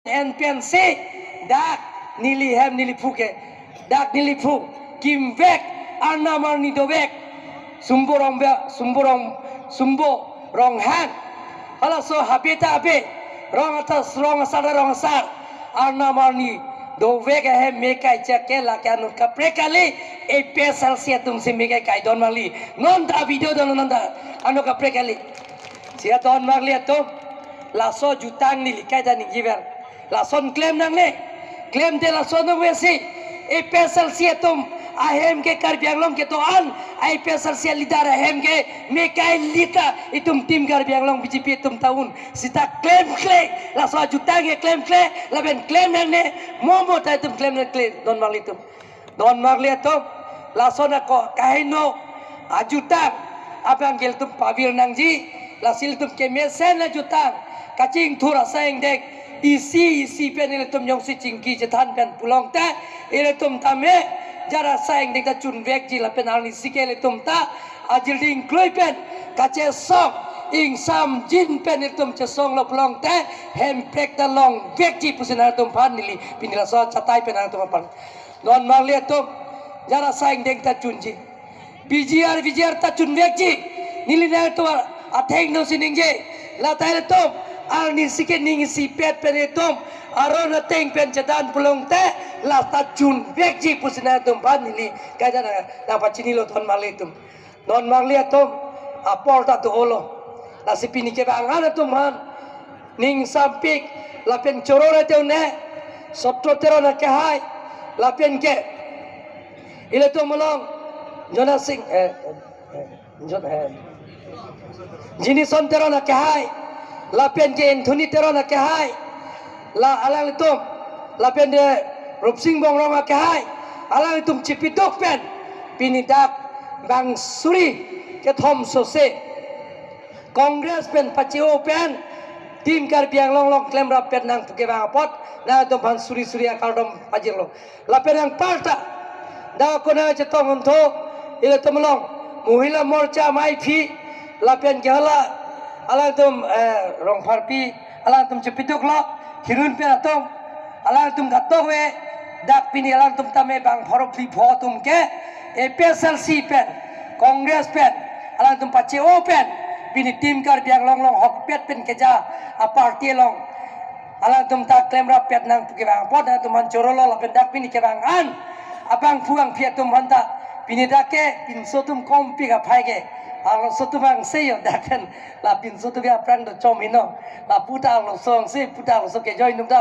en PNC dak nili hem nili phuke dak nili phu kim vek anamar ni dobek sumbo rong han hala so habita abe rong atas rong asar anamar ni dovek hem mekai chake la kanun kapre kali e pesal sia tum se mekai kai don mali non da video don non da anu kapre kali sia don mali atom la so jutang ni likai da ni giver la son claim nang ne claim de la son wesi e pesal sia tum ahem ke kar bianglom ke to an ai pesal sia lidar ahem ke mekai lita itum tim kar bianglom BJP tum taun sita claim la so jutang ke claim la ben claim nang ne momo ta tum claim nang don mali tum don mali atom la son ko kaino ajutang abang gel tum pavil nang ji la sil tum ke mesen la jutang kacing thura sayang dek isi pen ile tum yong si cingki jetan pen pulong ta ile tum tame jara sayang dek ta chun vek ji la pen alni sikele tum ta ajil ding kloi pen kace sok ing sam jin pen ile tum chesong lo pulong ta hem prek ta long vek ji pusina tum pan nili pinila so chatai pen tum pan non marle tum jara sayang dek ta chun ji BJR ta chun vek ji nili na to atheng no sining je la tai tum alni siket ning si pet penetom aron teng pen cedan pulong te la tajun vekji pusina tum banili kaja na pachini lo ton malitum non maliatum aporta to holo la sipini ke bangana tum han ning sampik la pen chorora te ne sotro terona ke hai la pen ke ile to molong jona sing jini son terona ke hai la pen ke Anthony terona ke hai la alang tum la pen de rupsing bong roma ke hai alang tum cipitok pen pinidak bang suri ke thom sose kongres pen pachio pen tim kar biang long claim rap pen nang ke bang pot na tum bang suri akaldom pajirlo la pen yang parta da kona chetong onto ile tumlong muhila morcha mai phi la pen ke hala alang tum rong parpi alang tum cepituk lo hirun pe atom alang tum gatok we dak pini alang tum tame bang phorok phi pho tum ke PSLC pen kongres pen alang tum pache o pen bini tim kar biang long hok pet pen ke ja a party long alang tum ta claim rap pet nang ke bang pot na tum man chorolo la pen dak pini ke bang an abang puang phi tum hanta pini dake pin sotum kompi ga phaige ang sotu bang seyo dakan la pin sotu ga prang do chom hino la puta lo song se puta lo so ke join num da